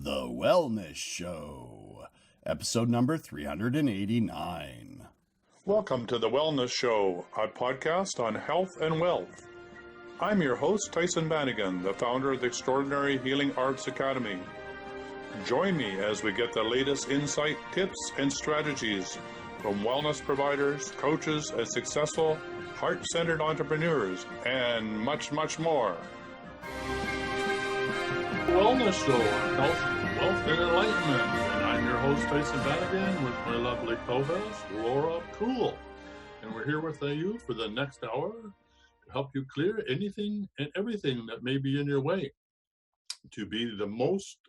The Wellness Show, episode number 389. Welcome to The Wellness Show, a podcast on health and wealth. I'm your host, Tyson Bannigan, the founder of the Extraordinary Healing Arts Academy. Join me as we get the latest insight, tips, and strategies from wellness providers, coaches, and successful, heart-centered entrepreneurs, and much, much more. Wellness Show on health, wealth, and enlightenment. And I'm your host, Tyson Bannigan, with my lovely co-host, Laura Cool. And we're here with you for the next hour to help you clear anything and everything that may be in your way to be the most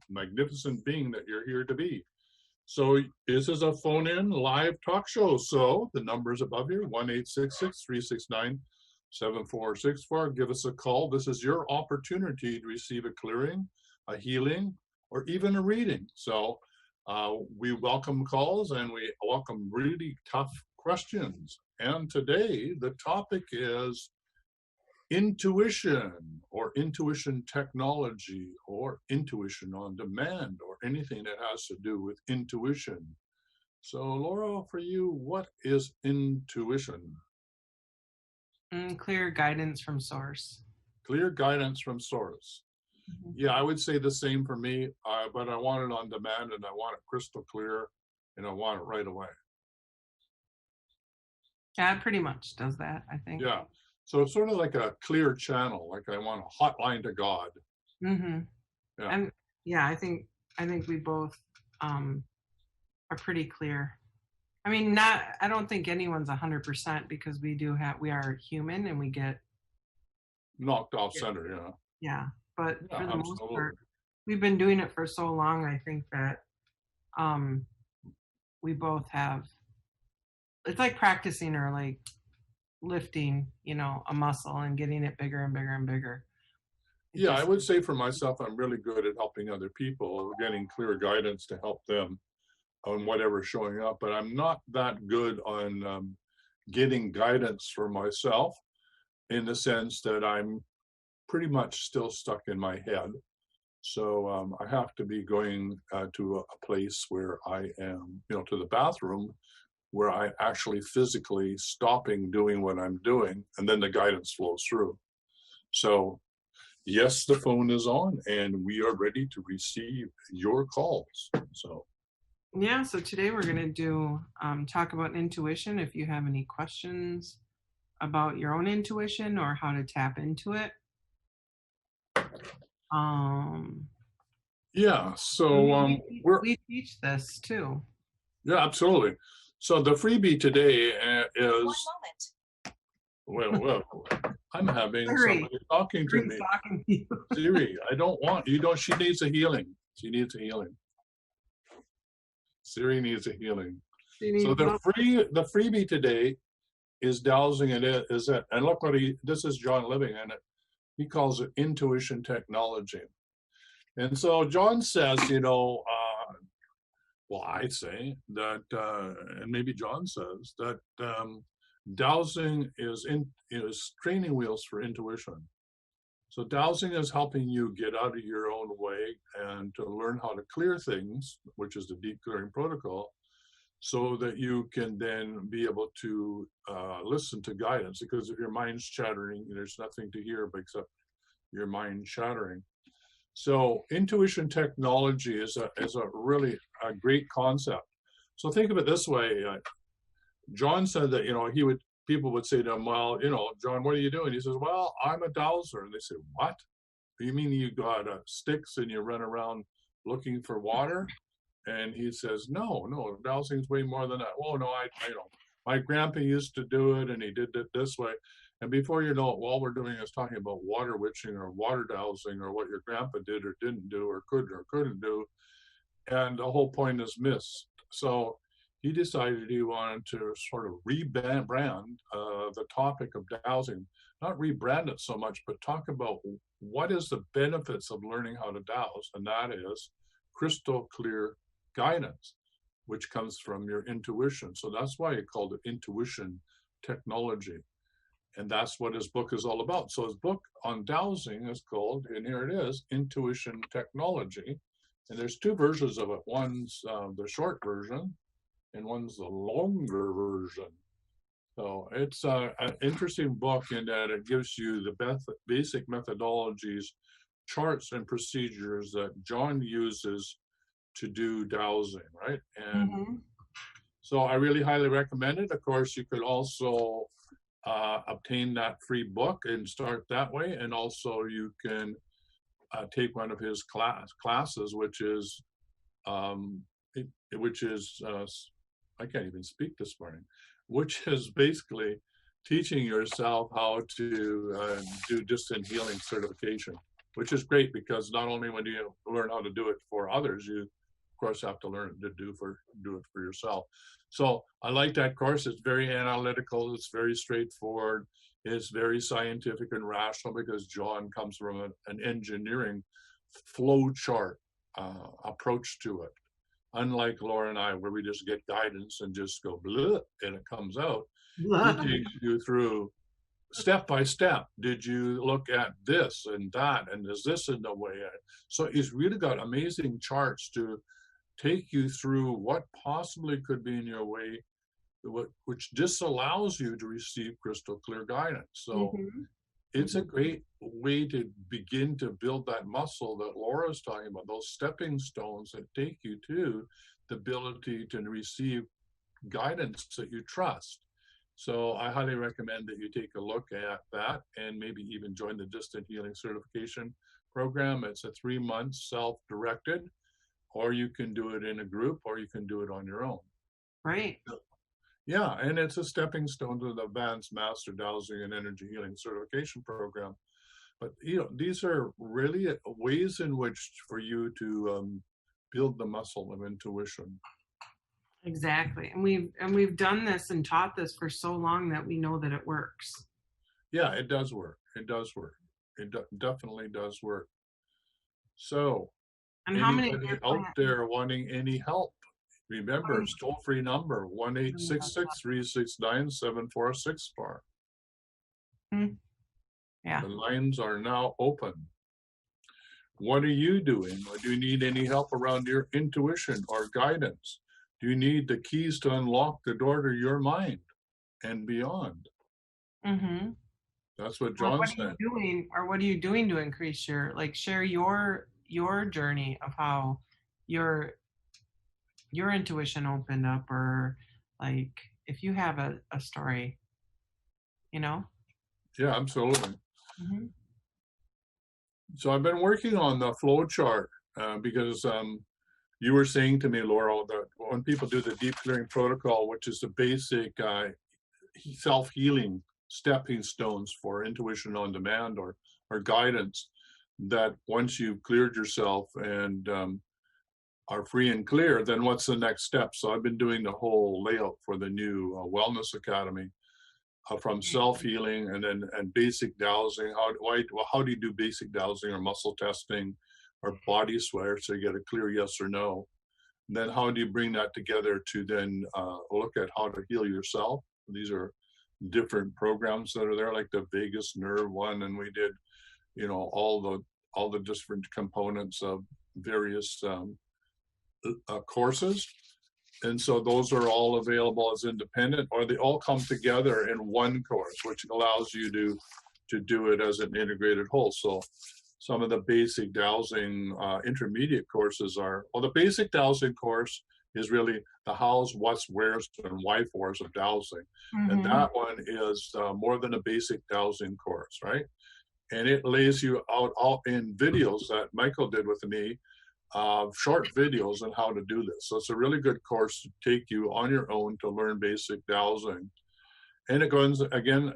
magnificent being that you're here to be. So this is a phone-in live talk show. So the number is above here, 1-866-369-7464. Give us a call. This is your opportunity to receive a clearing, a healing, or even a reading. So we welcome calls and we welcome really tough questions. And today the topic is intuition or intuition technology or intuition on demand or anything that has to do with intuition. So Laura, for you, what is intuition? Clear guidance from source. Clear guidance from source. Mm-hmm. Yeah, I would say the same for me, but I want it on demand and I want it crystal clear and I want it right away. Yeah, it pretty much does that, I think. Yeah. So it's sort of like a clear channel, like I want a hotline to God. Mm-hmm. Yeah. And yeah, I think we both are pretty clear. I mean, I don't think anyone's 100% because we are human and we get knocked off center, yeah. Yeah, but for the most part, we've been doing it for so long. I think that we both have. It's like practicing or like lifting, a muscle and getting it bigger and bigger and bigger. Yeah, I would say for myself, I'm really good at helping other people, getting clear guidance to help them on whatever's showing up, but I'm not that good on getting guidance for myself in the sense that I'm pretty much still stuck in my head. So I have to be going to a place where I am, to the bathroom, where I actually physically stopping doing what I'm doing, and then the guidance flows through. So yes, the phone is on and we are ready to receive your calls. Yeah, so today we're going to talk about intuition. If you have any questions about your own intuition or how to tap into it. Yeah, so we teach this too. Yeah, absolutely. So the freebie today is... 1 moment. Well, I'm having somebody talking to me. Talking to you. Siri, I don't want, she needs a healing. She needs a healing. Siri needs a healing. So the freebie today is dowsing it is it, and look what this is John Living in it. He calls it intuition technology. And so John says, well, I say that, and maybe John says that dowsing is training wheels for intuition. So dowsing is helping you get out of your own way and to learn how to clear things, which is the deep clearing protocol, so that you can then be able to listen to guidance. Because if your mind's chattering, there's nothing to hear except your mind chattering. So intuition technology is a really a great concept. So think of it this way. John said that, people would say to him, well, John, what are you doing? He says, well, I'm a dowser. And they say, what? You mean you got sticks and you run around looking for water? And he says, no, dowsing's way more than that. Oh, no, my grandpa used to do it and he did it this way. And before you know it, all we're doing is talking about water witching or water dowsing or what your grandpa did or didn't do or could or couldn't do. And the whole point is missed. So he decided he wanted to sort of rebrand the topic of dowsing, not rebrand it so much, but talk about what is the benefits of learning how to dowse, and that is crystal clear guidance, which comes from your intuition. So that's why he called it intuition technology. And that's what his book is all about. So his book on dowsing is called, and here it is, Intuition Technology. And there's two versions of it. One's the short version, and one's the longer version. So it's an interesting book in that it gives you the basic methodologies, charts, and procedures that John uses to do dowsing, right? And so I really highly recommend it. Of course, you could also obtain that free book and start that way. And also you can take one of his classes, which is I can't even speak this morning, which is basically teaching yourself how to do distant healing certification, which is great because not only when you learn how to do it for others, you of course have to learn to do it for yourself. So I like that course. It's very analytical. It's very straightforward. It's very scientific and rational because John comes from an engineering flow chart approach to it. Unlike Laura and I, where we just get guidance and just go blah, and it comes out. He takes you through step by step. Did you look at this and that, and is this in the way? So he's really got amazing charts to take you through what possibly could be in your way, which disallows you to receive crystal clear guidance. So it's a great way to begin to build that muscle that Laura's talking about, those stepping stones that take you to the ability to receive guidance that you trust. So I highly recommend that you take a look at that and maybe even join the Distant Healing Certification Program. It's a 3-month self-directed, or you can do it in a group, or you can do it on your own. Right. Yeah, and it's a stepping stone to the Advanced Master Dowsing and Energy Healing Certification Program. But these are really ways in which for you to build the muscle of intuition. Exactly, and we've done this and taught this for so long that we know that it works. Yeah, it does work. It does work. It definitely does work. So, and anybody out there wanting any help? Remember, it's toll-free number 1-866-369-7464. Yeah. The lines are now open. What are you doing? Or do you need any help around your intuition or guidance? Do you need the keys to unlock the door to your mind and beyond? That's what John said. What are you doing to increase share your journey of how your intuition opened up, or like if you have a story, Yeah, absolutely. So I've been working on the flow chart because you were saying to me, Laura, that when people do the deep clearing protocol, which is the basic self-healing stepping stones for intuition on demand or guidance, that once you've cleared yourself and are free and clear, then what's the next step? So I've been doing the whole layout for the new Wellness Academy, from self-healing and basic dowsing. How do you do basic dowsing or muscle testing or body swear so you get a clear yes or no? And then how do you bring that together to then look at how to heal yourself? These are different programs that are there, like the vagus nerve one, and we did all the different components of various courses. And so those are all available as independent, or they all come together in one course, which allows you to do it as an integrated whole. So some of the basic dowsing intermediate courses the basic dowsing course is really the hows, what's, where's, and why fors of dowsing. And that one is more than a basic dowsing course, right? And it lays you out in videos that Michael did with me, short videos on how to do this. So it's a really good course to take you on your own to learn basic dowsing. And it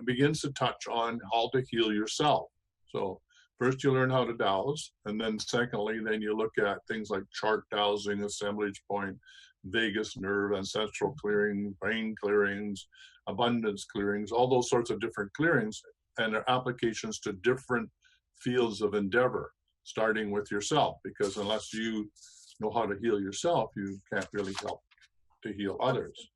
begins to touch on how to heal yourself. So first you learn how to dowse, and then secondly, then you look at things like chart dowsing, assemblage point, vagus nerve, ancestral clearing, brain clearings, abundance clearings, all those sorts of different clearings and their applications to different fields of endeavor, starting with yourself, because unless you know how to heal yourself, you can't really help to heal others.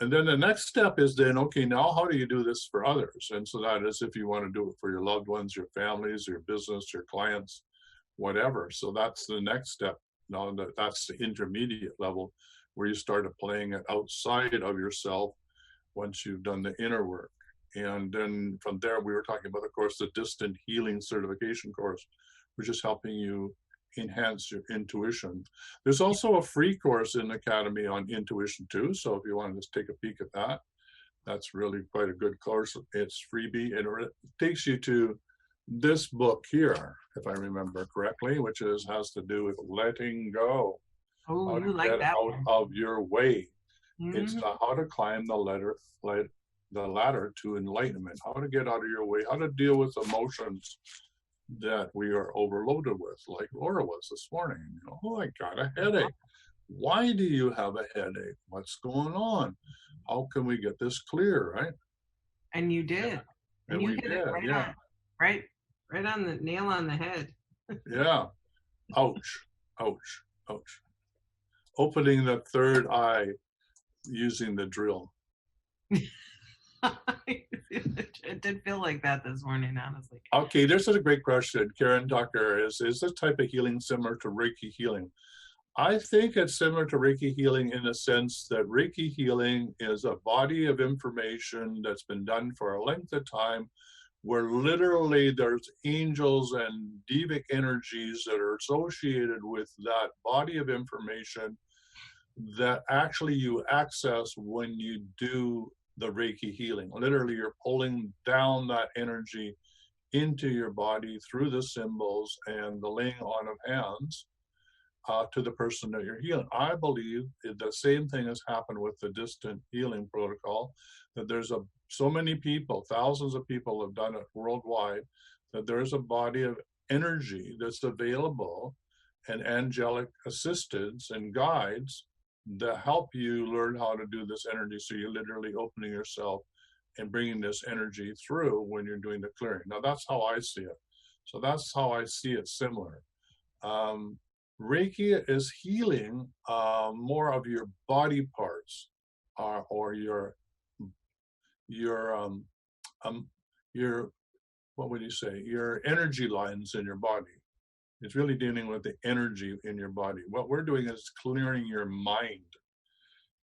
And then the next step is then, okay, now how do you do this for others? And so that is if you want to do it for your loved ones, your families, your business, your clients, whatever. So that's the next step. Now that's the intermediate level where you start applying it outside of yourself once you've done the inner work. And then from there, we were talking about, of course, the distant healing certification course, which is helping you enhance your intuition. There's also a free course in the Academy on intuition too. So if you want to just take a peek at that, that's really quite a good course. It's freebie, and it takes you to this book here, if I remember correctly, which has to do with letting go. Oh, how you to like get that out one. of your way. It's Mhm. how to climb the ladder to enlightenment, how to get out of your way, how to deal with emotions that we are overloaded with, like Laura was this morning. You know, oh, I got a headache. Why do you have a headache? What's going on? How can we get this clear, right? And you did. Yeah. And you hit did, it right on, right on the nail on the head. Yeah. Ouch, ouch, ouch. Opening the third eye using the drill. It did feel like that this morning, honestly. Okay, this is a great question. Karen Tucker, is this type of healing similar to Reiki healing? I think it's similar to Reiki healing in the sense that Reiki healing is a body of information that's been done for a length of time, where literally there's angels and devic energies that are associated with that body of information that actually you access when you do the Reiki healing. Literally, you're pulling down that energy into your body through the symbols and the laying on of hands to the person that you're healing. I believe the same thing has happened with the distant healing protocol, that there's so many people, thousands of people have done it worldwide, that there's a body of energy that's available and angelic assistants and guides that help you learn how to do this energy. So you're literally opening yourself and bringing this energy through when you're doing the clearing. Now that's how I see it. So that's how I see it similar. Reiki is healing more of your body parts, or your what would you say, your energy lines in your body. It's really dealing with the energy in your body. What we're doing is clearing your mind.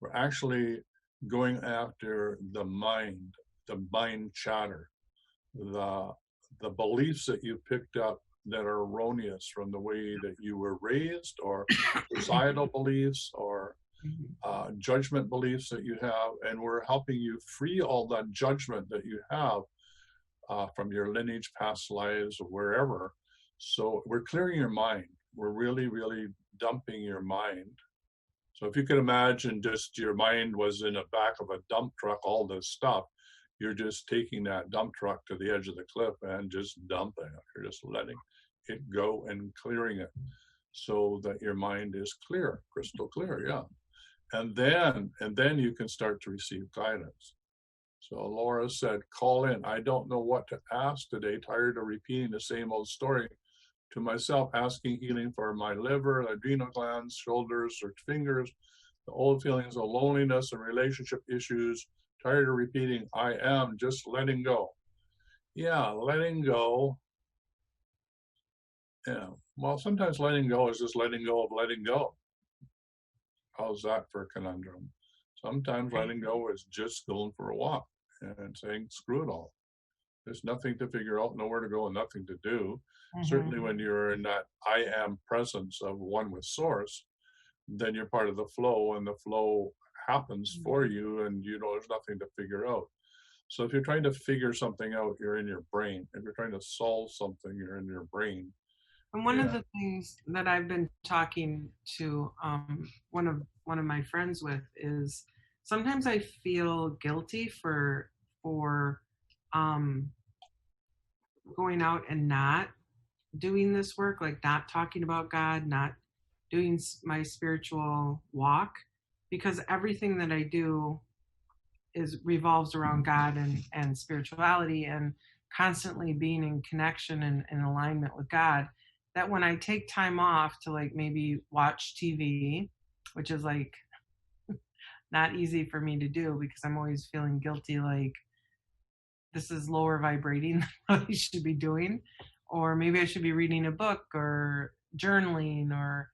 We're actually going after the mind chatter, the beliefs that you picked up that are erroneous from the way that you were raised, or societal beliefs, or judgment beliefs that you have, and we're helping you free all that judgment that you have from your lineage, past lives, or wherever. So we're clearing your mind. We're really, really dumping your mind. So if you could imagine just your mind was in the back of a dump truck, all this stuff, you're just taking that dump truck to the edge of the cliff and just dumping it. You're just letting it go and clearing it so that your mind is clear, crystal clear, yeah. And then you can start to receive guidance. So Laura said, call in. I don't know what to ask today. Tired of repeating the same old story to myself, asking healing for my liver, adrenal glands, shoulders, or fingers, the old feelings of loneliness and relationship issues. Tired of repeating, I am just letting go. Yeah, letting go. Yeah, well, sometimes letting go is just letting go of letting go. How's that for a conundrum? Sometimes letting go is just going for a walk and saying, screw it all. There's nothing to figure out, nowhere to go, and nothing to do. Certainly when you're in that I am presence of one with source, then you're part of the flow, and the flow happens for you, and there's nothing to figure out. So if you're trying to figure something out, you're in your brain. If you're trying to solve something, you're in your brain. And one of the things that I've been talking to one of my friends with is sometimes I feel guilty for going out and not doing this work, like not talking about God, not doing my spiritual walk, because everything that I do revolves around God and spirituality, and constantly being in connection and in alignment with God. That when I take time off to like maybe watch TV, which is like not easy for me to do because I'm always feeling guilty, like this is lower vibrating than what I should be doing, or maybe I should be reading a book or journaling or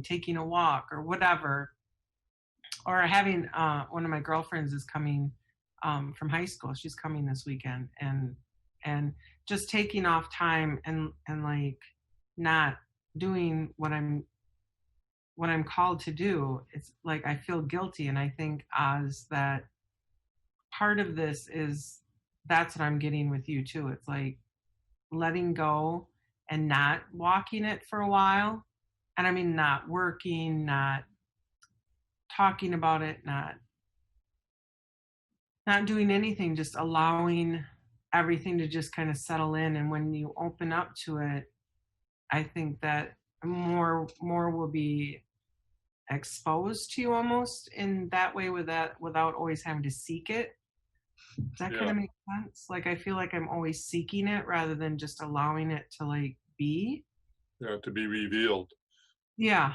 taking a walk or whatever. Or having one of my girlfriends is coming from high school. She's coming this weekend, and just taking off time and like not doing what I'm called to do. It's like I feel guilty, and I think Oz, that part of this is that's what I'm getting with you too. It's like letting go and not walking it for a while. And I mean, not working, not talking about it, not doing anything, just allowing everything to just kind of settle in. And when you open up to it, I think that more will be exposed to you almost in that way, without always having to seek it. Does that kind of make sense? Like I feel like I'm always seeking it rather than just allowing it to like be. Yeah, to be revealed. Yeah.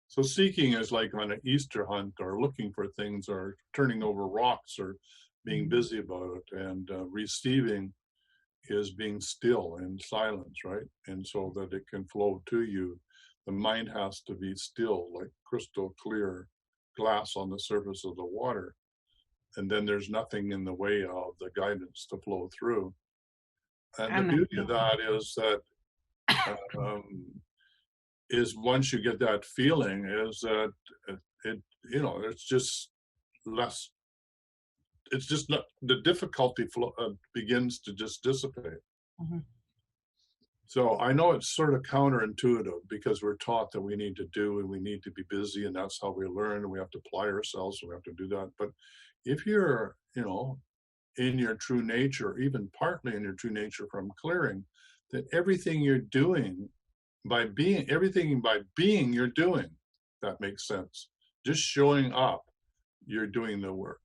So seeking is like on an Easter hunt, or looking for things, or turning over rocks, or being busy about it. And receiving is being still in silence, right? And so that it can flow to you, the mind has to be still, like crystal clear glass on the surface of the water. And then there's nothing in the way of the guidance to flow through. And the beauty of that is that is once you get that feeling, is that it it's just less. It's just not, the difficulty begins to just dissipate. Mm-hmm. So I know it's sort of counterintuitive, because we're taught that we need to do and we need to be busy, and that's how we learn, and we have to apply ourselves, and we have to do that. But if you're, in your true nature, even partly in your true nature from clearing, that everything you're doing by being, you're doing, that makes sense. Just showing up, you're doing the work.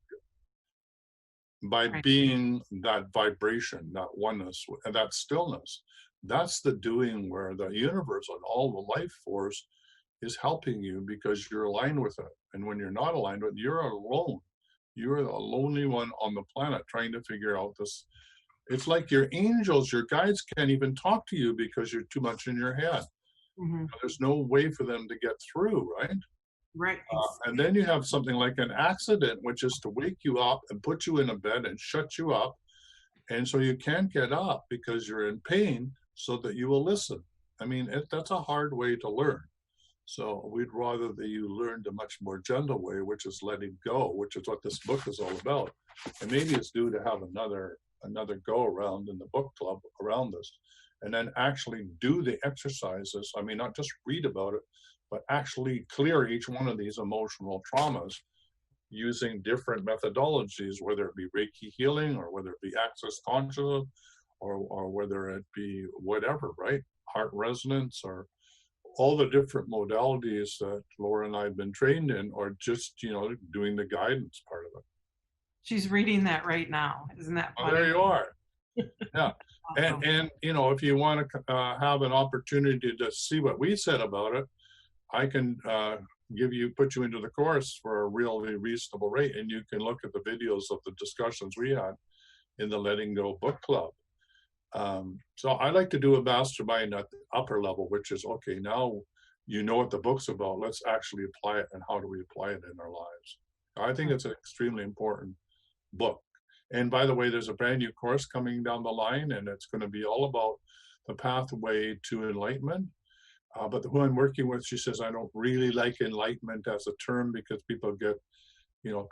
By being that vibration, that oneness, and that stillness, that's the doing, where the universe and all the life force is helping you, because you're aligned with it. And when you're not aligned with it, you're alone. You're the lonely one on the planet trying to figure out this. It's like your angels, your guides can't even talk to you because you're too much in your head. Mm-hmm. There's no way for them to get through, right? Right. And then you have something like an accident, which is to wake you up and put you in a bed and shut you up. And so you can't get up because you're in pain, so that you will listen. I mean, that's a hard way to learn. So we'd rather that you learned a much more gentle way, which is letting go, which is what this book is all about. And maybe it's due to have another go around in the book club around this, and then actually do the exercises. I mean, not just read about it, but actually clear each one of these emotional traumas using different methodologies, whether it be Reiki healing, or whether it be access consciousness, or whether it be whatever, right? Heart resonance, or all the different modalities that Laura and I have been trained in, or just, doing the guidance part of it. She's reading that right now. Isn't that funny? Oh, there you are. Yeah. Awesome. And if you want to have an opportunity to see what we said about it, I can put you into the course for a really reasonable rate, and you can look at the videos of the discussions we had in the Letting Go book club. So I like to do a mastermind at the upper level, which is, okay, now you know what the book's about, let's actually apply it, and how do we apply it in our lives? I think it's an extremely important book. And by the way, there's a brand new course coming down the line, and it's going to be all about the pathway to enlightenment. But who I'm working with, she says, I don't really like enlightenment as a term, because people get,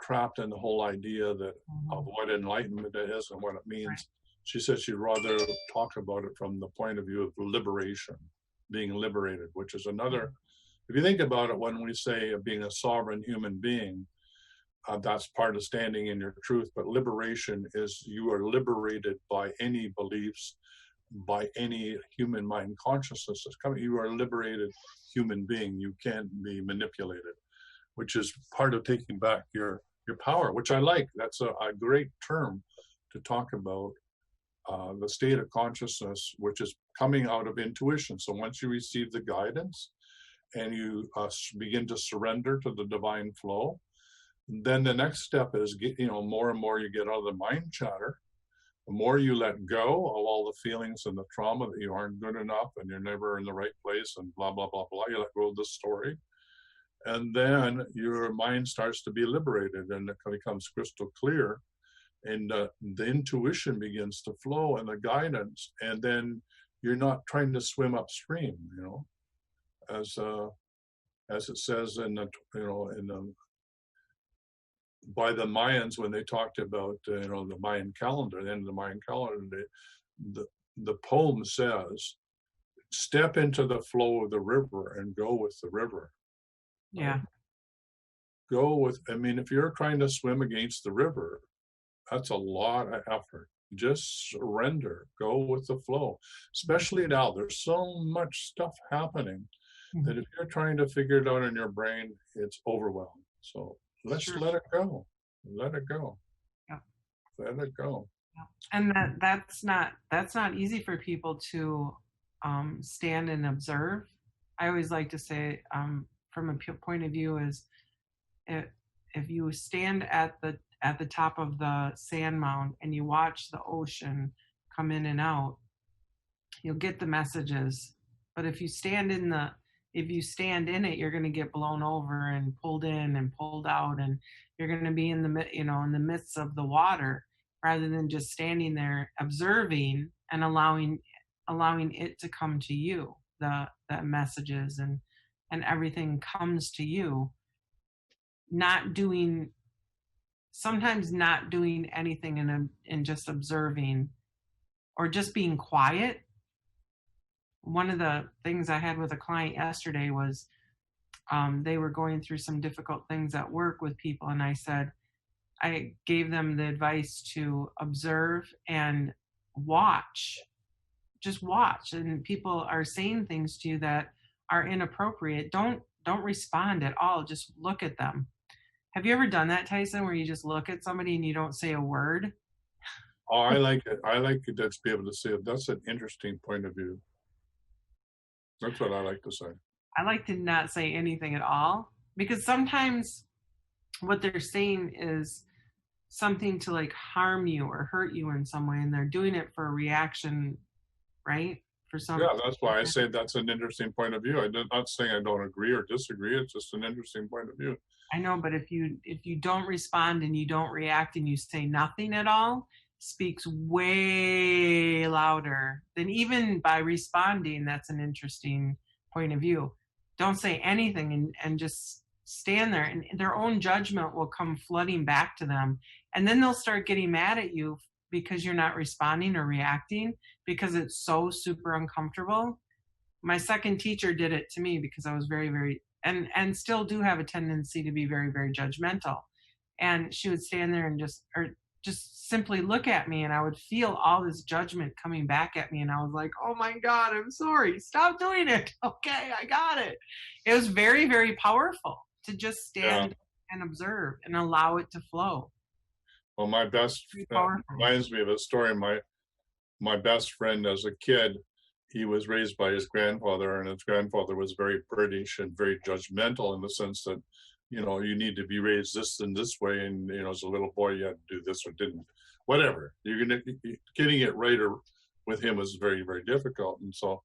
trapped in the whole idea that of what enlightenment is and what it means. Right. She says she'd rather talk about it from the point of view of liberation, being liberated, which is another, if you think about it, when we say being a sovereign human being, that's part of standing in your truth. But liberation is you are liberated by any beliefs, by any human mind consciousness that's coming. You are a liberated human being. You can't be manipulated, which is part of taking back your power, which I like. That's a great term to talk about. The state of consciousness, which is coming out of intuition. So once you receive the guidance and you begin to surrender to the divine flow, then the next step is more and more you get out of the mind chatter, The more you let go of all the feelings and the trauma that you aren't good enough and you're never in the right place and blah, blah, blah, blah, you let go of the story. And then your mind starts to be liberated and it becomes crystal clear. And the intuition begins to flow and the guidance. And then you're not trying to swim upstream, you know, as it says in the, you know, in the, by the Mayans when they talked about, you know, the Mayan calendar, the end of the Mayan calendar, the poem says, step into the flow of the river and go with the river. Yeah. Go with, I mean, if you're trying to swim against the river, that's a lot of effort. Just surrender, go with the flow. Especially now, there's so much stuff happening that if you're trying to figure it out in your brain, it's overwhelmed. So let's let it go. Let it go. Yeah. Let it go. Yeah. And that's not easy for people to stand and observe. I always like to say, from a point of view, is if you stand at the top of the sand mound and you watch the ocean come in and out, you'll get the messages. But if you stand in it, you're going to get blown over and pulled in and pulled out, and you're going to be in the midst of the water, rather than just standing there observing and allowing it to come to you. The messages and everything comes to you. Sometimes not doing anything and just observing, or just being quiet. One of the things I had with a client yesterday was they were going through some difficult things at work with people, and I gave them the advice to observe and watch. Just watch. And people are saying things to you that are inappropriate. Don't respond at all. Just look at them. Have you ever done that, Tyson, where you just look at somebody and you don't say a word? Oh, I like it. I like it to be able to say it. That's an interesting point of view. That's what I like to say. I like to not say anything at all, because sometimes what they're saying is something to like harm you or hurt you in some way, and they're doing it for a reaction, right? For some. Yeah, that's why I say that's an interesting point of view. I'm not saying I don't agree or disagree. It's just an interesting point of view. I know, but if you don't respond and you don't react and you say nothing at all, speaks way louder than even by responding. That's an interesting point of view. Don't say anything and just stand there, and their own judgment will come flooding back to them. And then they'll start getting mad at you because you're not responding or reacting, because it's so super uncomfortable. My second teacher did it to me because I was very, very, and still do have a tendency to be very, very judgmental. And she would stand there and just simply look at me, and I would feel all this judgment coming back at me. And I was like, oh my God, I'm sorry. Stop doing it. Okay, I got it. It was very, very powerful to just stand and observe and allow it to flow. Well, my best reminds me of a story. My best friend as a kid, he was raised by his grandfather, and his grandfather was very British and very judgmental in the sense that, you know, you need to be raised this and this way, and, you know, as a little boy you had to do this or didn't, whatever. Getting it right or with him was very, very difficult. And so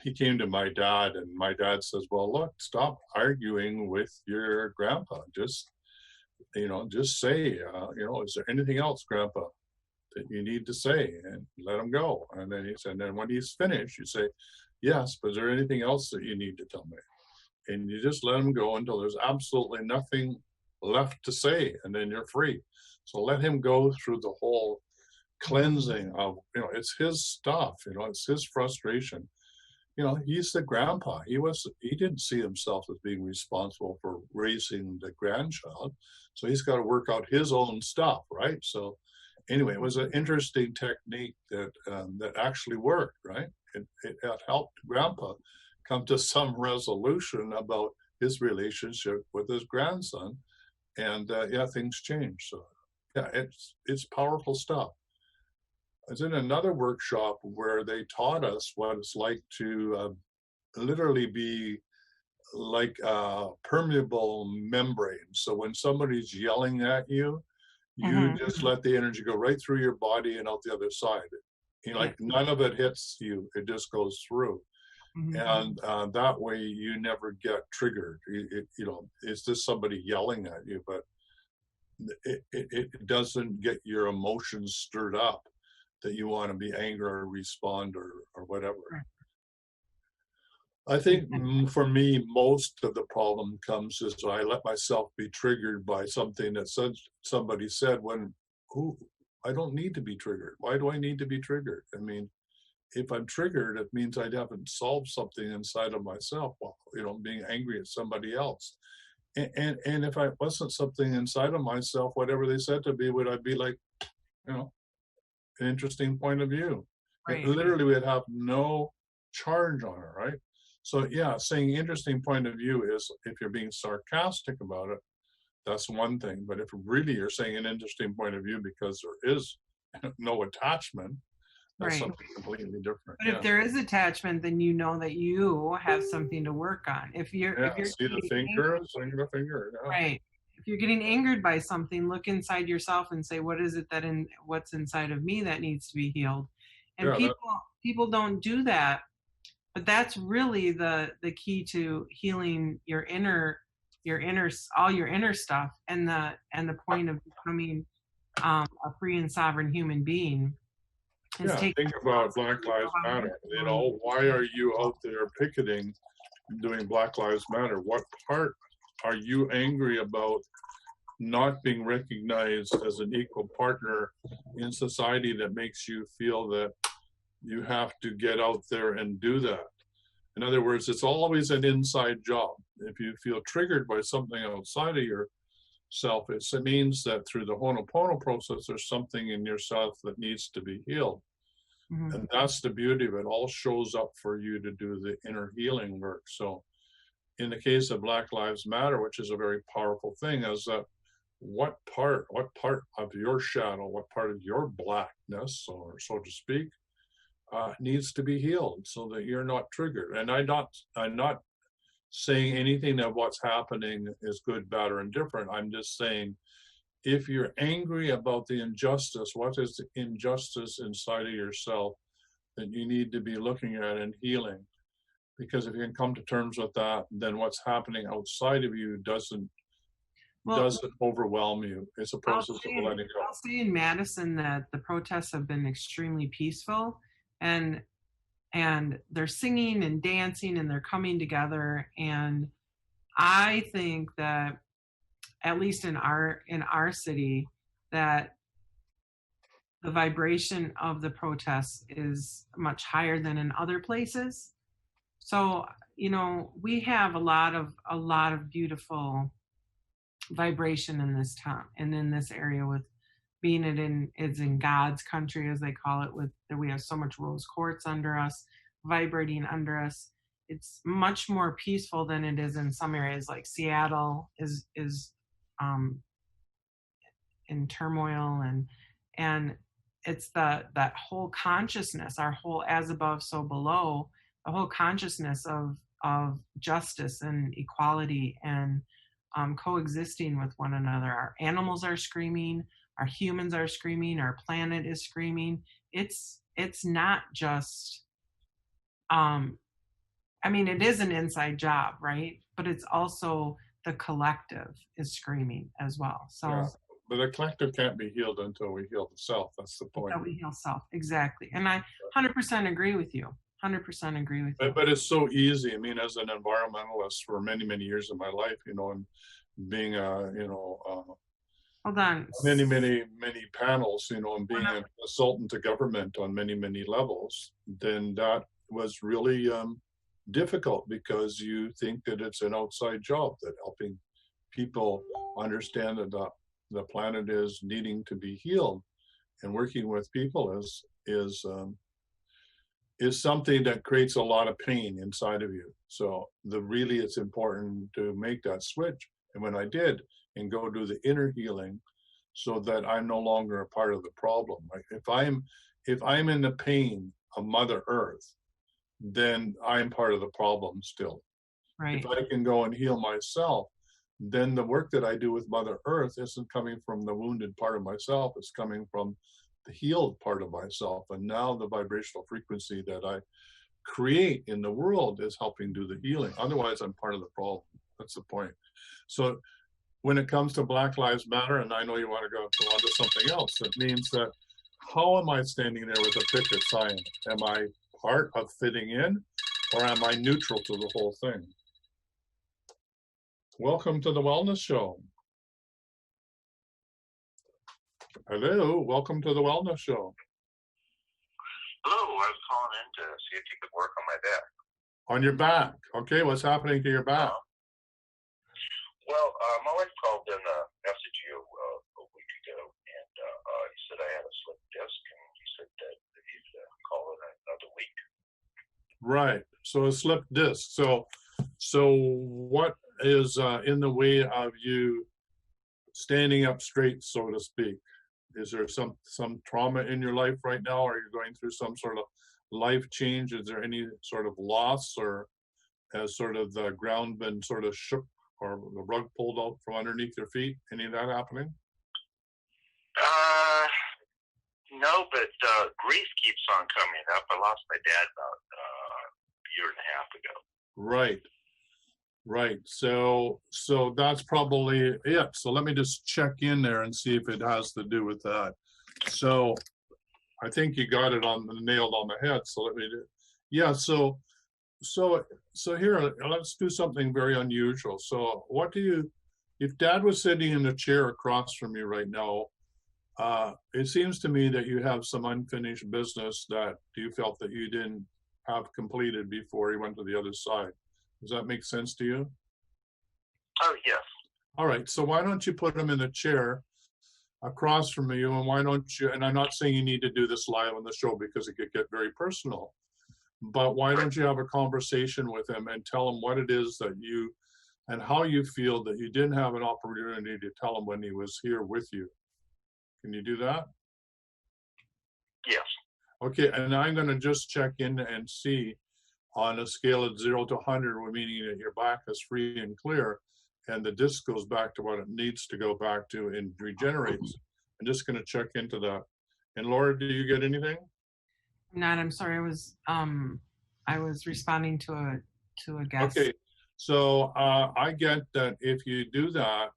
he came to my dad, and my dad says, well, look, stop arguing with your grandpa. Just say, is there anything else, Grandpa, that you need to say, and let him go. And then he said, and then when he's finished, you say, yes, but is there anything else that you need to tell me? And you just let him go until there's absolutely nothing left to say, and then you're free. So let him go through the whole cleansing of, it's his stuff, it's his frustration. He's the grandpa. He didn't see himself as being responsible for raising the grandchild. So he's got to work out his own stuff, right? So anyway, it was an interesting technique that actually worked, right? It helped Grandpa come to some resolution about his relationship with his grandson, and things changed. So it's powerful stuff. I was in another workshop where they taught us what it's like to literally be like a permeable membrane. So when somebody's yelling at you, you just let the energy go right through your body and out the other side. You know, like none of it hits you, it just goes through. And that way you never get triggered. You know, it's just somebody yelling at you, but it doesn't get your emotions stirred up that you want to be angry or respond or whatever. I think for me, most of the problem comes is I let myself be triggered by something that somebody said when, I don't need to be triggered. Why do I need to be triggered? I mean, if I'm triggered, it means I haven't solved something inside of myself, well, you know, being angry at somebody else. And if I wasn't something inside of myself, whatever they said to me, would I be like, you know, an interesting point of view. Right. Literally, we'd have no charge on it, right? So yeah, saying interesting point of view is if you're being sarcastic about it, that's one thing. But if really you're saying an interesting point of view because there is no attachment, that's something completely different. But if there is attachment, then you know that you have something to work on. If you're see the finger, swing the finger. Yeah. Right. If you're getting angered by something, look inside yourself and say, what is it what's inside of me that needs to be healed? And people don't do that. But that's really the key to healing your inner all your inner stuff and the point of becoming a free and sovereign human being. Think about Black Lives Matter. You know, why are you out there picketing, doing Black Lives Matter? What part are you angry about not being recognized as an equal partner in society that makes you feel that you have to get out there and do that? In other words, it's always an inside job. If you feel triggered by something outside of yourself, it means that through the Ho'oponopono process, there's something in yourself that needs to be healed. And that's the beauty of it. It all shows up for you to do the inner healing work. So in the case of Black Lives Matter, which is a very powerful thing, is that what part of your shadow, what part of your blackness, or so to speak, needs to be healed so that you're not triggered. And I'm not saying anything of what's happening is good, bad, or indifferent. I'm just saying, if you're angry about the injustice, what is the injustice inside of yourself that you need to be looking at and healing? Because if you can come to terms with that, then what's happening outside of you doesn't overwhelm you. It's a process of letting go. I'll say in Madison that the protests have been extremely peaceful, and they're singing and dancing and they're coming together. And I think that at least in our city, that the vibration of the protests is much higher than in other places. So, you know, we have a lot of beautiful vibration in this town and in this area, with being it's in God's country, as they call it, with that we have so much rose quartz under us, vibrating under us. It's much more peaceful than it is in some areas, like Seattle is in turmoil, and it's that whole consciousness, our whole as above so below, the whole consciousness of justice and equality and coexisting with one another. Our animals are screaming, our humans are screaming, our planet is screaming. It's not just I mean, it is an inside job, right? But it's also the collective is screaming as well. So but the collective can't be healed until we heal the self. That's the point. Until we heal self, exactly. And I 100% agree with you. 100% agree with you. But it's so easy. I mean, as an environmentalist for many, many years of my life, you know, and being hold on, many panels, you know, and being a consultant to government on many levels, then that was really difficult, because you think that it's an outside job, that helping people understand that the planet is needing to be healed, and working with people is something that creates a lot of pain inside of you. So really it's important to make that switch. And when I did, and go do the inner healing, so that I'm no longer a part of the problem. Like if I'm in the pain of Mother Earth, then I'm part of the problem still. Right. If I can go and heal myself, then the work that I do with Mother Earth isn't coming from the wounded part of myself, it's coming from the healed part of myself. And now the vibrational frequency that I create in the world is helping do the healing. Otherwise, I'm part of the problem. That's the point. So when it comes to Black Lives Matter, and I know you want to go on to something else, it means that how am I standing there with a picket sign? Am I part of fitting in, or am I neutral to the whole thing? Welcome to the Wellness Show. Hello, welcome to the Wellness Show. Hello, I was calling in to see if you could work on my back. On your back. Okay, what's happening to your back? Well, my wife called in a message you a week ago, and he said I had a slip disc, and he said that he'd call in another week. Right, so a slip disc. So what is in the way of you standing up straight, so to speak? Is there some trauma in your life right now? Are you going through some sort of life change? Is there any sort of loss, or has sort of the ground been sort of shook or the rug pulled out from underneath your feet? Any of that happening? No, but grief keeps on coming up. I lost my dad about a year and a half ago. Right. So that's probably it. So let me just check in there and see if it has to do with that. So I think you got it nailed on the head. So let me do. Yeah. So here, let's do something very unusual. So what do you, if Dad was sitting in a chair across from you right now, it seems to me that you have some unfinished business that you felt that you didn't have completed before you went to the other side. Does that make sense to you? Oh, yes. All right. So why don't you put him in a chair across from you, and why don't you, and I'm not saying you need to do this live on the show because it could get very personal, but why don't you have a conversation with him and tell him what it is that you, and how you feel that you didn't have an opportunity to tell him when he was here with you. Can you do that? Yes. Okay, and I'm going to just check in and see on a scale of 0 to 100, meaning that your back is free and clear, and the disc goes back to what it needs to go back to and regenerates. I'm just going to check into that. And Laura, do you get anything? I'm sorry. I was responding to a guest. Okay, so I get that if you do that,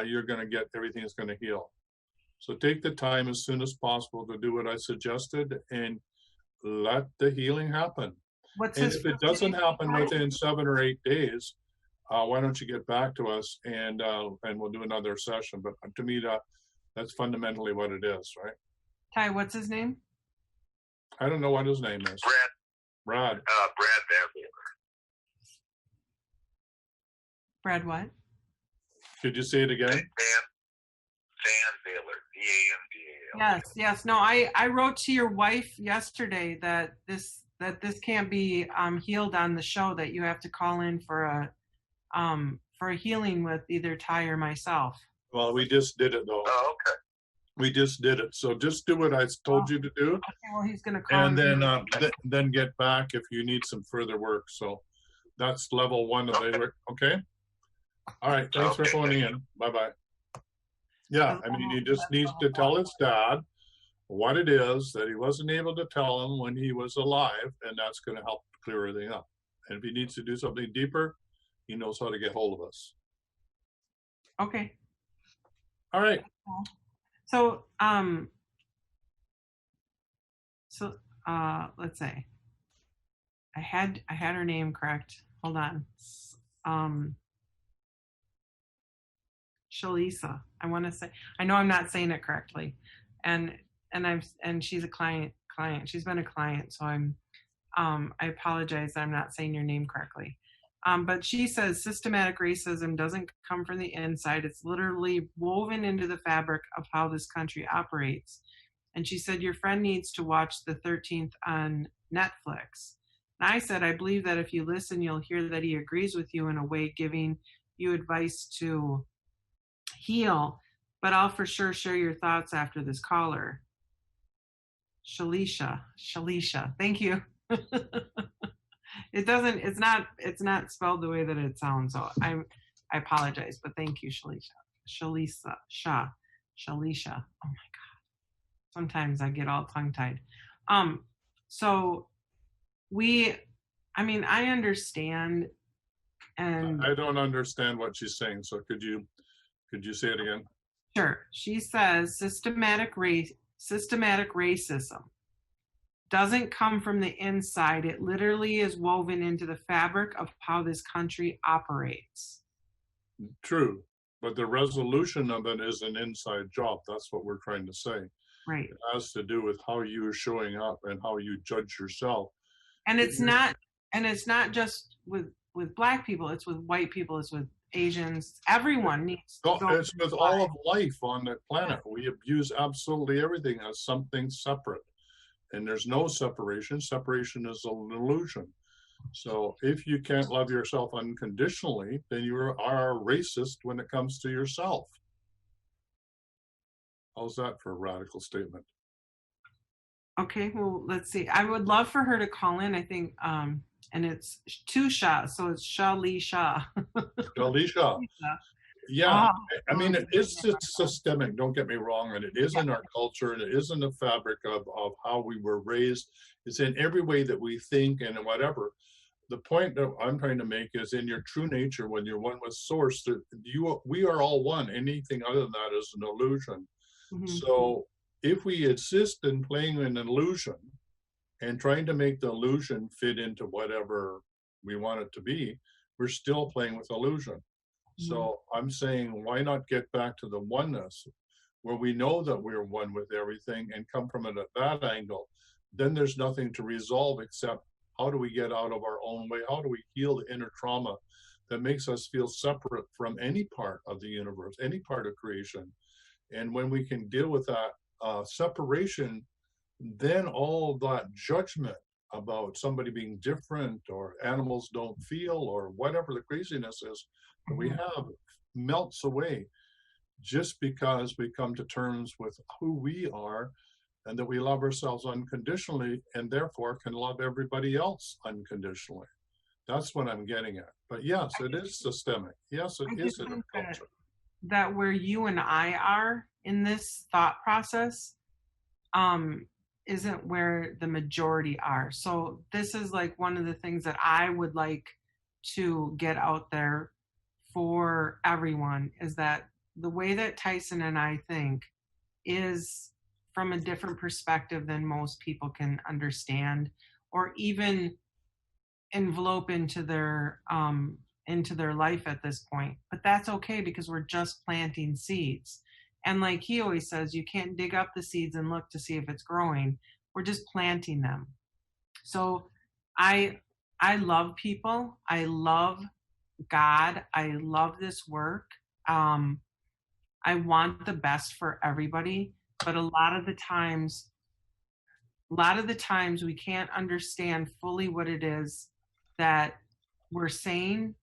you're going to get everything is going to heal. So take the time as soon as possible to do what I suggested and let the healing happen. And if it doesn't happen within 7 or 8 days, why don't you get back to us and we'll do another session. But to me, that's fundamentally what it is, right? Ty, what's his name? I don't know what his name is. Brad. Brad Van Wheeler. Brad what? Could you say it again? Van Wheeler. V-A-N-D-A-L. Yes. No, I wrote to your wife yesterday that this can't be healed on the show, that you have to call in for a healing with either Ty or myself. Well, we just did it though. Oh, okay. We just did it. So just do what I told you to do. Okay, well, he's going to call. And then get back if you need some further work. So that's level 1 of the work. Okay. All right. Thanks for phoning in. Bye-bye. Yeah. I mean, he just needs to tell his dad what it is that he wasn't able to tell him when he was alive, and that's going to help clear everything up. And if he needs to do something deeper, he knows how to get hold of us. Okay. All right. So let's say I had her name correct. Hold on. Shalisa. I want to say, I know I'm not saying it correctly. And she's a client. She's been a client. So I apologize that I'm not saying your name correctly. But she says systematic racism doesn't come from the inside. It's literally woven into the fabric of how this country operates. And she said, your friend needs to watch the 13th on Netflix. And I said, I believe that if you listen, you'll hear that he agrees with you in a way, giving you advice to heal. But I'll for sure share your thoughts after this caller. Shalisha. Thank you. It's not spelled the way that it sounds. So I apologize, but thank you, Shalisha. Shalisha. Oh my God. Sometimes I get all tongue-tied. So I understand, and I don't understand what she's saying. So could you say it again? sure. She says systematic racism doesn't come from the inside. It literally is woven into the fabric of how this country operates. True, but the resolution of it is an inside job. That's what we're trying to say. Right. It has to do with how you're showing up and how you judge yourself. And it's not just with Black people. It's with white people. It's with Asians. Everyone needs to go. It's with all of life on the planet. We abuse absolutely everything as something separate. And there's no separation. Separation is an illusion. So if you can't love yourself unconditionally, then you are racist when it comes to yourself. How's that for a radical statement? Okay, well, let's see. I would love for her to call in, I think, and it's Tusha, so it's Shalisha. Shalisha. Yeah, I mean, it is systemic, don't get me wrong, and it is in our culture, and it is in the fabric of how we were raised. It's in every way that we think and whatever. The point that I'm trying to make is in your true nature, when you're one with source, we are all one. Anything other than that is an illusion. Mm-hmm. So if we insist in playing an illusion and trying to make the illusion fit into whatever we want it to be, we're still playing with illusion. Mm-hmm. So I'm saying, why not get back to the oneness where we know that we're one with everything and come from it at that angle? Then there's nothing to resolve except how do we get out of our own way? How do we heal the inner trauma that makes us feel separate from any part of the universe, any part of creation? And when we can deal with that separation, then all that judgment about somebody being different or animals don't feel or whatever the craziness is that we have melts away just because we come to terms with who we are and that we love ourselves unconditionally and therefore can love everybody else unconditionally. That's what I'm getting at. But yes, it is systemic. Yes, it is in our culture. That where you and I are in this thought process isn't where the majority are. So this is like one of the things that I would like to get out there for everyone is that the way that Tyson and I think is from a different perspective than most people can understand or even envelope into their life at this point. But that's okay because we're just planting seeds. And like he always says, you can't dig up the seeds and look to see if it's growing. We're just planting them. So I love people. I love God. I love this work. I want the best for everybody. But a lot of the times we can't understand fully what it is that we're saying.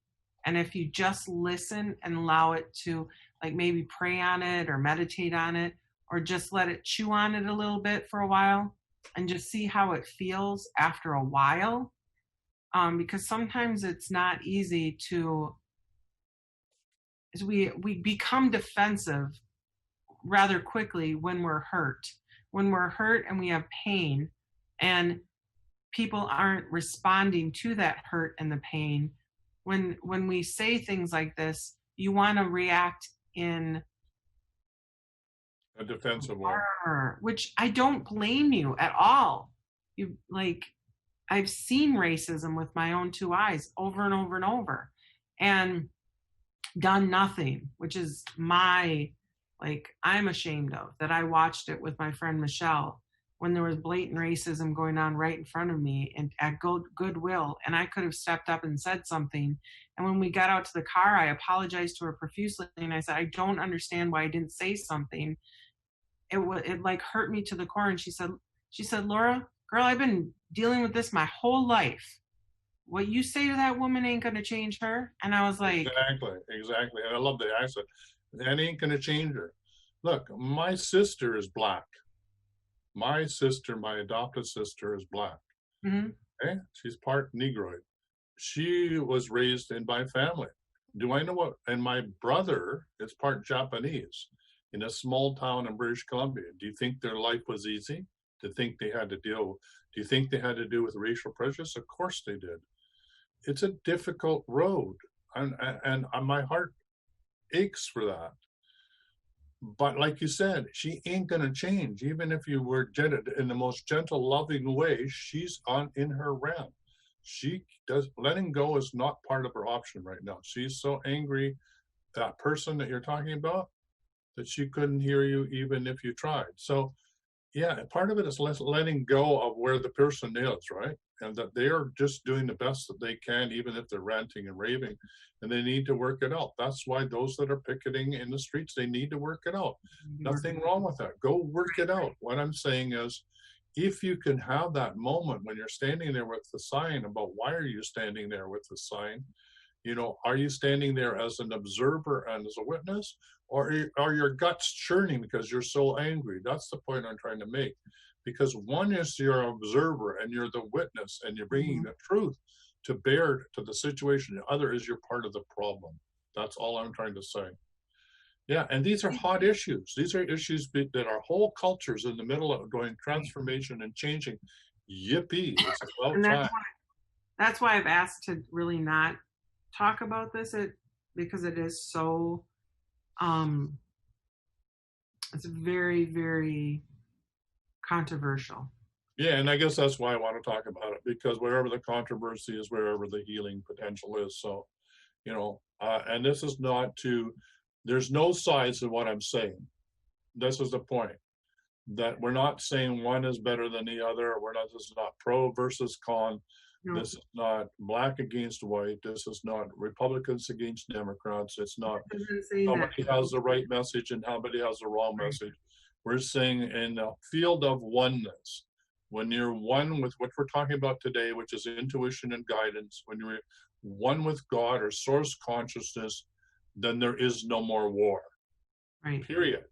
And if you just listen and allow it to like maybe pray on it or meditate on it, or just let it chew on it a little bit for a while and just see how it feels after a while. Because sometimes it's not easy we become defensive rather quickly when we're hurt and we have pain and people aren't responding to that hurt and the pain. When we say things like this, you want to react in a defensive way, which I don't blame you at all. I've seen racism with my own two eyes over and over and over and done nothing, which is I'm ashamed of that. I watched it with my friend Michelle when there was blatant racism going on right in front of me and at Goodwill, and I could have stepped up and said something. And when we got out to the car, I apologized to her profusely, and I said, I don't understand why I didn't say something. It like hurt me to the core. And she said, Laura, girl, I've been dealing with this my whole life. What you say to that woman ain't gonna change her. And I was like, exactly. And I love the accent. That ain't gonna change her. Look, my sister is Black. My adopted sister is Black. Mm-hmm. Okay? She's part Negroid. She was raised in my family. Do I know what? And my brother is part Japanese in a small town in British Columbia. Do you think their life was easy? Do you think they had to deal with racial prejudice? Of course they did. It's a difficult road, and my heart aches for that. But like you said, she ain't gonna change. Even if you were in the most gentle, loving way, she's in her realm. She does. Letting go is not part of her option right now. She's so angry, that person that you're talking about, that she couldn't hear you even if you tried. So yeah, part of it is letting go of where the person is, right? And that they are just doing the best that they can, even if they're ranting and raving, and they need to work it out. That's why those that are picketing in the streets, they need to work it out. Nothing wrong with that. Go work it out. What I'm saying is, if you can have that moment when you're standing there with the sign, about why are you standing there with the sign? You know, are you standing there as an observer and as a witness, or are your guts churning because you're so angry? That's the point I'm trying to make. Because one is your observer and you're the witness and you're bringing the truth to bear to the situation. The other is you're part of the problem. That's all I'm trying to say. Yeah, and these are hot issues. These are issues that our whole culture's in the middle of going transformation and changing. Yippee! It's about And time. that's why I've asked to really not talk about this, because it is so it's very, very controversial. Yeah, and I guess that's why I want to talk about it, because wherever the controversy is, wherever the healing potential is. So, you know, and this is not to, there's no sides in what I'm saying. This is the point, that we're not saying one is better than the other. This is not pro versus con. No. This is not black against white. This is not Republicans against Democrats. It's not somebody has the right message and somebody has the wrong message. We're saying in the field of oneness, when you're one with what we're talking about today, which is intuition and guidance, when you're one with God or source consciousness, then there is no more war. Right. Period.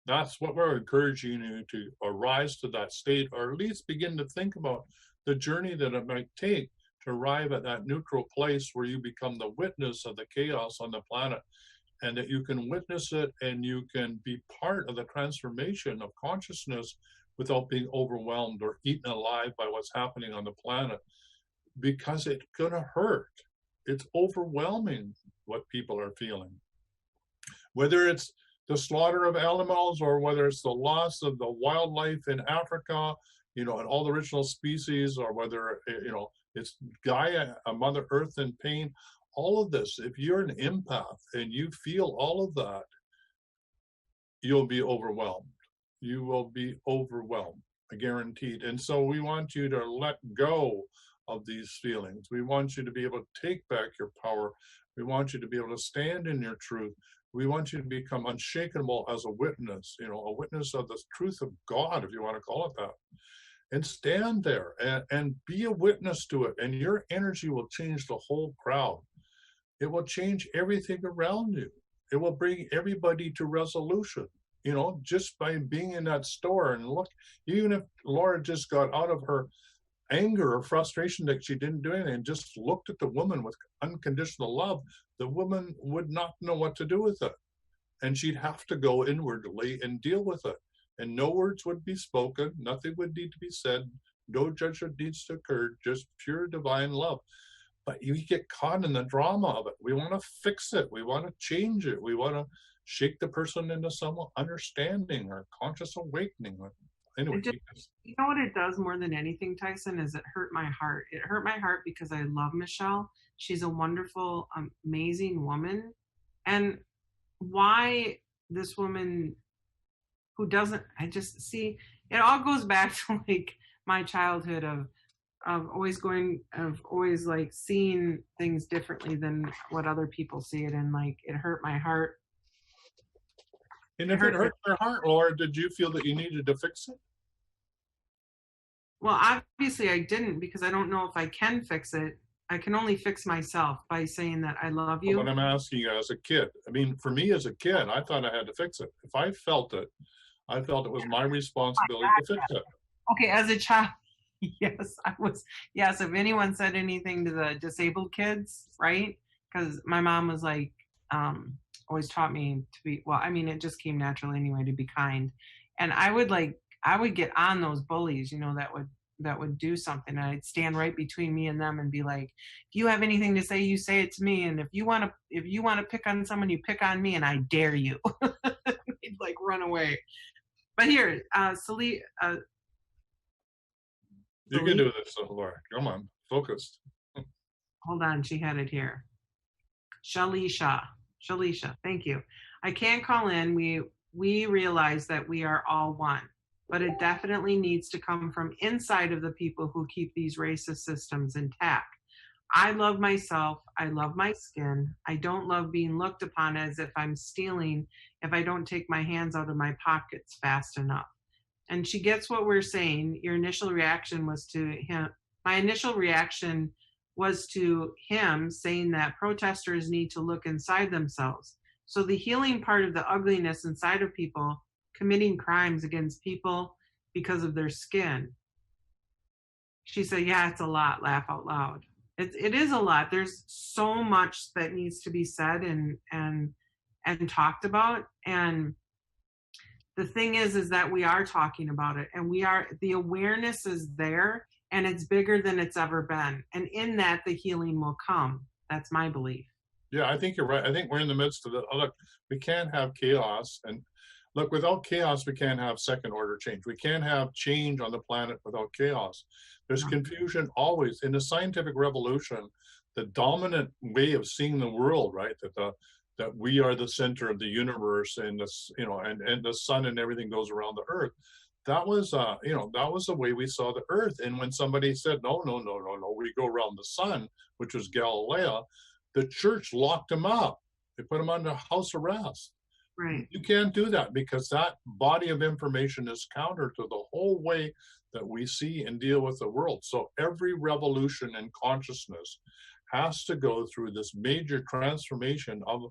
That's what we're encouraging you to arise to that state, or at least begin to think about the journey that it might take to arrive at that neutral place where you become the witness of the chaos on the planet, and that you can witness it and you can be part of the transformation of consciousness without being overwhelmed or eaten alive by what's happening on the planet, because it's gonna hurt. It's overwhelming what people are feeling. Whether it's the slaughter of animals, or whether it's the loss of the wildlife in Africa, you know, and all the original species, or whether, you know, it's Gaia, a Mother Earth in pain, all of this, if you're an empath and you feel all of that, you'll be overwhelmed. You will be overwhelmed, guaranteed. And so we want you to let go of these feelings. We want you to be able to take back your power. We want you to be able to stand in your truth. We want you to become unshakable as a witness, you know, a witness of the truth of God, if you want to call it that. And stand there and be a witness to it. And your energy will change the whole crowd. It will change everything around you. It will bring everybody to resolution, you know, just by being in that store. And look, even if Laura just got out of her anger or frustration that she didn't do anything and just looked at the woman with unconditional love, the woman would not know what to do with it. And she'd have to go inwardly and deal with it. And no words would be spoken, nothing would need to be said, no judgment needs to occur, just pure divine love. But you get caught in the drama of it. We want to fix it. We want to change it. We want to shake the person into some understanding or conscious awakening. Anyway, you know what it does more than anything, Tyson, is it hurt my heart. It hurt my heart because I love Michelle. She's a wonderful, amazing woman. And why this woman who doesn't, I just see, it all goes back to like my childhood of always like seeing things differently than what other people see it. And like, it hurt my heart. And if it hurt your heart, Laura, did you feel that you needed to fix it? Well, obviously I didn't, because I don't know if I can fix it. I can only fix myself by saying that I love you. But I'm asking you as a kid. I mean, for me as a kid, I thought I had to fix it. If I felt it was my responsibility to fix it. Okay, as a child, yes, I was. Yes, if anyone said anything to the disabled kids, right? because my mom was like, always taught me to be, well, I mean, it just came naturally anyway, to be kind. And I would get on those bullies, that would do something. And I'd stand right between me and them and be like, if you have anything to say, you say it to me. And if you want to pick on someone, you pick on me, and I dare you. He'd like run away. But here, Celie, you can do this, Laura. Come on, focused. Hold on, she had it here. Shalisha, thank you. I can't call in. We realize that we are all one, but it definitely needs to come from inside of the people who keep these racist systems intact. I love myself. I love my skin. I don't love being looked upon as if I'm stealing if I don't take my hands out of my pockets fast enough. And she gets what we're saying. Your initial reaction was to him. My initial reaction was to him saying that protesters need to look inside themselves. So the healing part of the ugliness inside of people committing crimes against people because of their skin. She said, yeah, it's a lot, laugh out loud. It is a lot. There's so much that needs to be said and talked about. And the thing is that we are talking about it, and the awareness is there, and it's bigger than it's ever been. And in that, the healing will come. That's my belief. Yeah, I think you're right. I think we're in the midst of it. Look, we can't have chaos. And look, without chaos, we can't have second order change. We can't have change on the planet without chaos. There's confusion always. In the scientific revolution, the dominant way of seeing the world, right, that we are the center of the universe, and this, and the sun and everything goes around the earth. That was, that was the way we saw the earth. And when somebody said, no, we go around the sun, which was Galileo, the church locked him up. They put him under house arrest. Right. You can't do that, because that body of information is counter to the whole way that we see and deal with the world. So every revolution in consciousness has to go through this major transformation of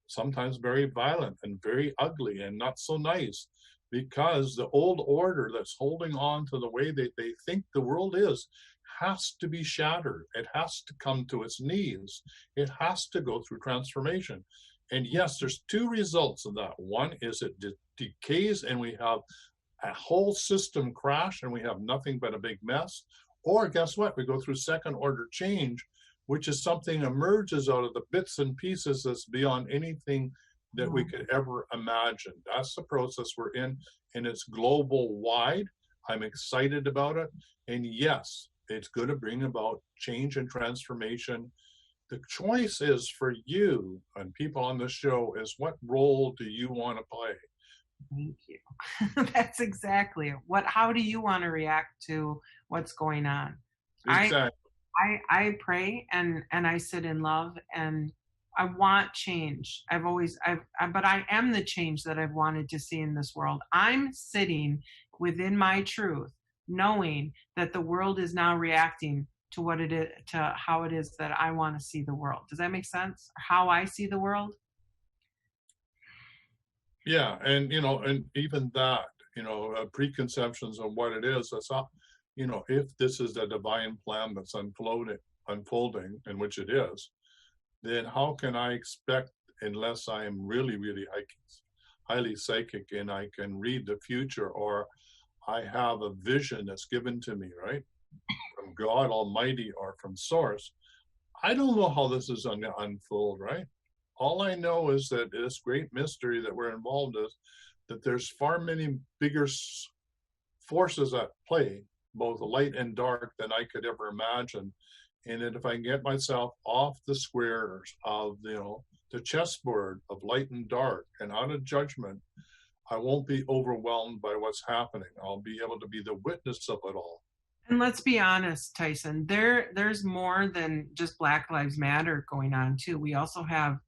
sometimes very violent and very ugly and not so nice, because the old order that's holding on to the way that they think the world is has to be shattered. It has to come to its knees. It has to go through transformation. And yes, there's two results of that. One is it decays and we have a whole system crash and we have nothing but a big mess. Or guess what? We go through second order change, which is something emerges out of the bits and pieces that's beyond anything that we could ever imagine. That's the process we're in, and it's global wide. I'm excited about it. And yes, it's going to bring about change and transformation. The choice is for you and people on the show is, what role do you want to play? Thank you. That's exactly it. How do you want to react to what's going on? Exactly. I pray and I sit in love, and I want change. But I am the change that I've wanted to see in this world. I'm sitting within my truth, knowing that the world is now reacting to what it is, to how it is that I want to see the world. Does that make sense? How I see the world? Yeah, and and even that, preconceptions of what it is. That's not, if this is the divine plan that's unfolding, in which it is, then how can I expect, unless I am really, really highly psychic and I can read the future, or I have a vision that's given to me, right, from God Almighty or from Source. I don't know how this is going to unfold, right? All I know is that this great mystery that we're involved in, that there's far many bigger forces at play, both light and dark, than I could ever imagine. And that if I can get myself off the squares of, the chessboard of light and dark and out of judgment, I won't be overwhelmed by what's happening. I'll be able to be the witness of it all. And let's be honest, Tyson, there's more than just Black Lives Matter going on too. We also have,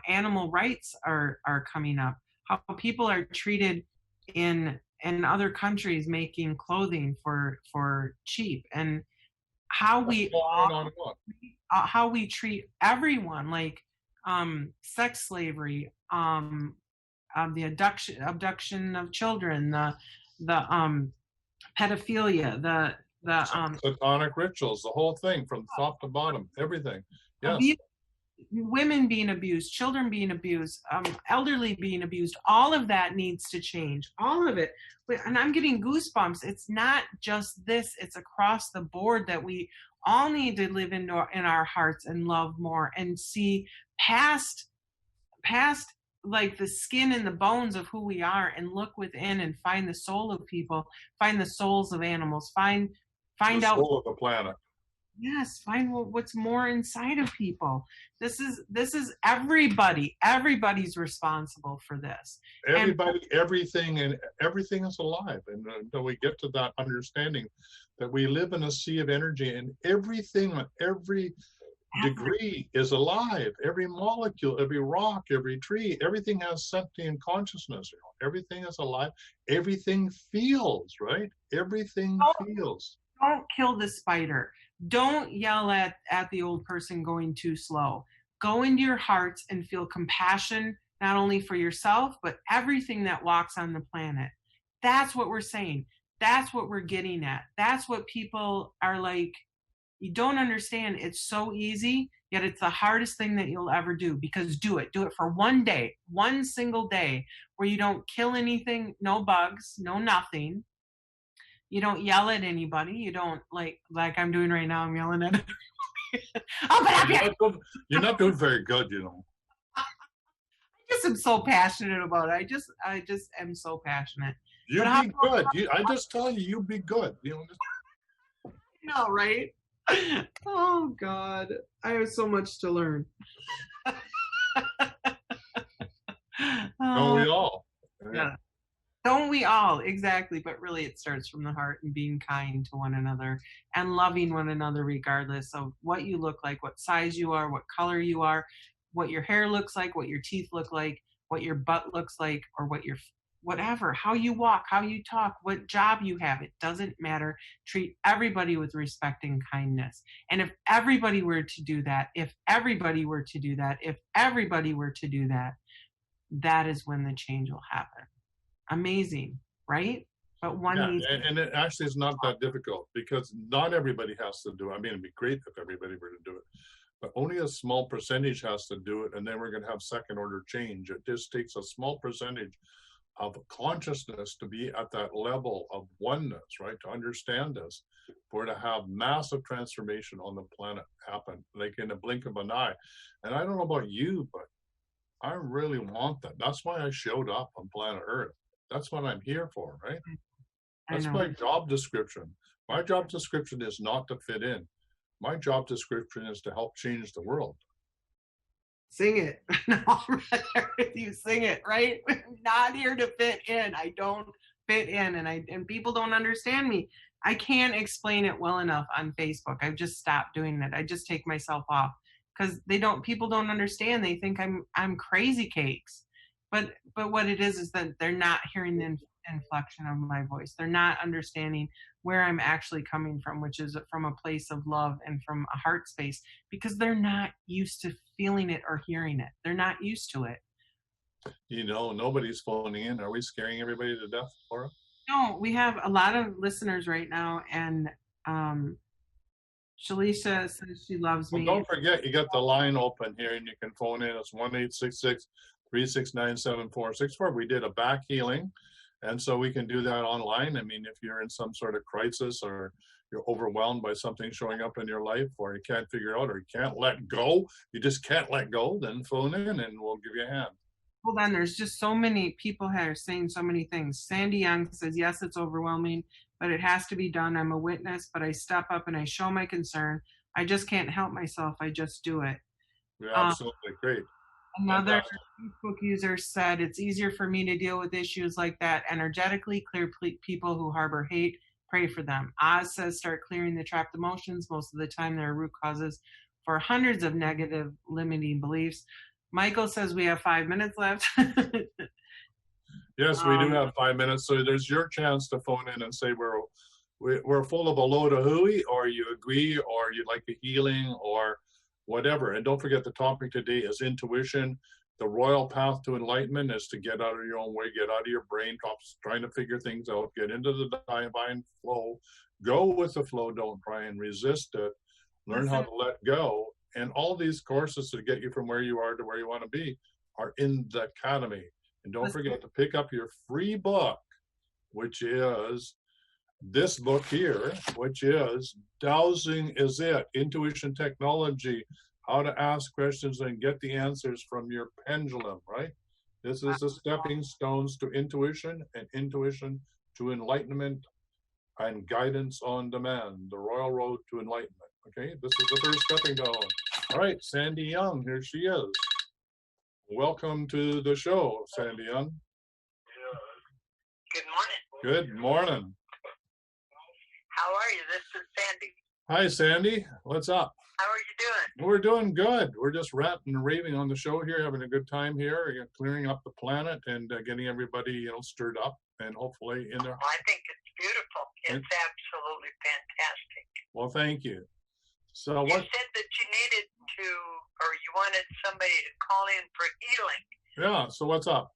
animal rights are coming up. How people are treated in other countries making clothing for cheap, and how we treat everyone, like sex slavery, the abduction of children, the pedophilia, the satanic rituals, the whole thing from top to bottom, everything. Yes. women being abused, children being abused, elderly being abused, all of that needs to change, all of it. And I'm getting goosebumps. It's not just this, it's across the board that we all need to live in our hearts and love more and see past like the skin and the bones of who we are and look within and find the soul of people, find the souls of animals, find the out soul of the planet. Yes, find what's more inside of people. This is everybody. Everybody's responsible for this. Everybody, everything is alive. And until we get to that understanding that we live in a sea of energy, and everything on every degree is alive. Every molecule, every rock, every tree, everything has sentient consciousness. Everything is alive. Everything feels, right? Everything feels. Don't kill the spider. Don't yell at the old person going too slow. Go into your hearts and feel compassion, not only for yourself, but everything that walks on the planet. That's what we're saying. That's what we're getting at. That's what people are like, you don't understand. It's so easy, yet it's the hardest thing that you'll ever do, because do it for one day, one single day where you don't kill anything, no bugs, no nothing. You don't yell at anybody. You don't like I'm doing right now. I'm yelling at everybody. You're not doing very good, you know. I just am so passionate about it. I just am so passionate. You be good. I just tell you, you be good. You know. No, right? Oh God, I have so much to learn. Don't we all? Yeah. Don't we all? Exactly. But really, it starts from the heart and being kind to one another and loving one another regardless of what you look like, what size you are, what color you are, what your hair looks like, what your teeth look like, what your butt looks like, or what your whatever, how you walk, how you talk, what job you have. It doesn't matter. Treat everybody with respect and kindness. And if everybody were to do that, that is when the change will happen. Amazing, right? But one needs and it actually is not that difficult, because not everybody has to do it. I mean, it'd be great if everybody were to do it, but only a small percentage has to do it, and then we're going to have second order change. It just takes a small percentage of consciousness to be at that level of oneness, right? To understand this, for to have massive transformation on the planet happen, like in a blink of an eye. And I don't know about you, but I really want that. That's why I showed up on planet Earth. That's what I'm here for, right? That's my job description. My job description is not to fit in. My job description is to help change the world. Sing it. No, you sing it, right? I'm not here to fit in. I don't fit in, and people don't understand me. I can't explain it well enough on Facebook. I've just stopped doing it. I just take myself off because people don't understand. They think I'm crazy cakes. But what it is that they're not hearing the inflection of my voice. They're not understanding where I'm actually coming from, which is from a place of love and from a heart space, because they're not used to feeling it or hearing it. They're not used to it. You know, nobody's phoning in. Are we scaring everybody to death, Laura? No, we have a lot of listeners right now, and Shalisha says she loves me. Don't forget, you got the line open here, and you can phone in. It's 1-866-369-7464. We did a back healing, and so we can do that online. I mean, if you're in some sort of crisis, or you're overwhelmed by something showing up in your life, or you can't figure out, or you can't let go, you just can't let go, then phone in and we'll give you a hand. Hold on, there's just so many people here saying so many things. Sandy Young says, yes, it's overwhelming, but it has to be done. I'm a witness, but I step up and I show my concern. I just can't help myself. I just do it. Yeah, absolutely. Great. Another Facebook user said, it's easier for me to deal with issues like that energetically. Clear people who harbor hate, pray for them. Oz says, start clearing the trapped emotions. Most of the time, there are root causes for hundreds of negative limiting beliefs. Michael says we have 5 minutes left. Yes, we do have 5 minutes. So there's your chance to phone in and say we're full of a load of hooey, or you agree, or you'd like a healing, or whatever. And don't forget, the topic today is intuition. The royal path to enlightenment is to get out of your own way, get out of your brain, stop trying to figure things out, get into the divine flow, go with the flow, don't try and resist it, learn how to let go, And all these courses to get you from where you are to where you want to be are in the academy. And don't forget to pick up your free book, which is this book here, which is Dowsing Is It, Intuition Technology, How to Ask Questions and Get the Answers from Your Pendulum, right? This is the stepping stones to intuition and intuition to enlightenment and guidance on demand, the royal road to enlightenment. Okay, this is the first stepping stone. All right, Sandy Young, here she is. Welcome to the show, Sandy Young. Good morning. Good morning. How are you? This is Sandy. Hi, Sandy. What's up? How are you doing? We're doing good. We're just ranting and raving on the show here, having a good time here, clearing up the planet and getting everybody, stirred up and hopefully in there. Well, I think it's beautiful. It's absolutely fantastic. Well, thank you. So You what? said that you needed to, or you wanted somebody to call in for healing. Yeah. So what's up?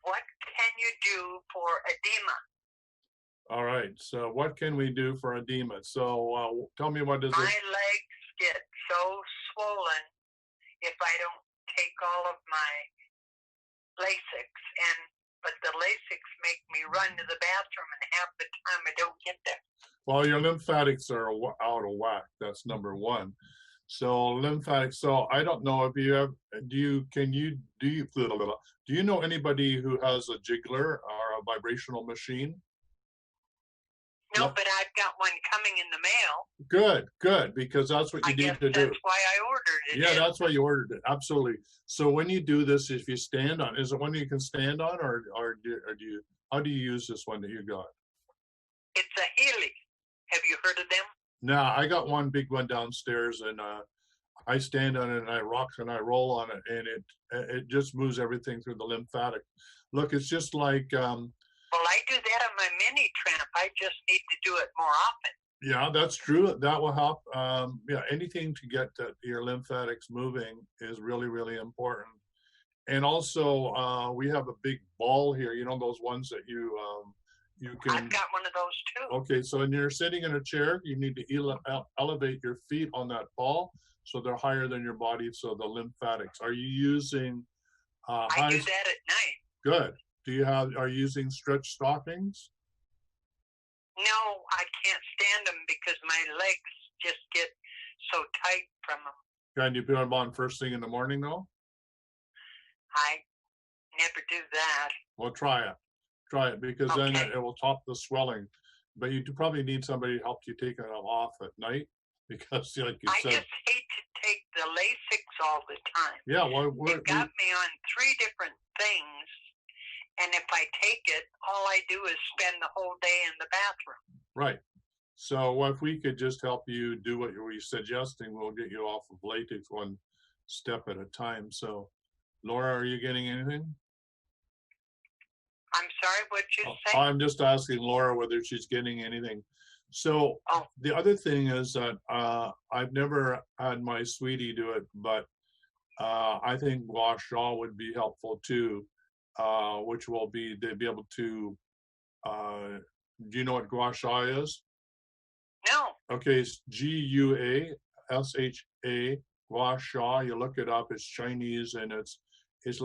What can you do for edema? All right. So what can we do for edema? So tell me, what is My it? legs get so swollen if I don't take all of my Lasix, but the Lasix make me run to the bathroom, and half the time I don't get there. Well, your lymphatics are out of whack. That's number one. So lymphatics. So I don't know if you have. Do you know anybody who has a jiggler or a vibrational machine? No, but I've got one coming in the mail. Good, because that's what you need to do. That's why I ordered it. Yeah, that's why you ordered it. Absolutely. So when you do this, if you stand on, is it one you can stand on, or do you? How do you use this one that you got? It's a Healy. Have you heard of them? No, I got one big one downstairs, and I stand on it and I rock and I roll on it, and it just moves everything through the lymphatic. Look, it's just like. Well, I do that on my mini tramp. I just need to do it more often. Yeah, that's true. That will help. Yeah, anything to get your lymphatics moving is really, really important. And also, we have a big ball here. You know those ones that you can. I've got one of those too. Okay, so when you're sitting in a chair, you need to elevate your feet on that ball so they're higher than your body. So the lymphatics. Are you using? I do that at night. Good. Are you using stretch stockings? No, I can't stand them because my legs just get so tight from them. Can you put them on first thing in the morning though? I never do that. Well, try it because then it will top the swelling. But you probably need somebody to help you take it off at night because, like you said. I just hate to take the Lasix all the time. Yeah, well, They've got me on 3 different things. And if I take it, all I do is spend the whole day in the bathroom. Right. So if we could just help you do what you're suggesting, we'll get you off of latex one step at a time. So, Laura, are you getting anything? I'm sorry, what you say? I'm just asking Laura whether she's getting anything. So the other thing is that I've never had my sweetie do it, but I think gua sha would be helpful too. Which will be, they'd be able to, do you know what gua sha is? No. Okay, it's Guasha, gua sha. You look it up, it's Chinese, and it's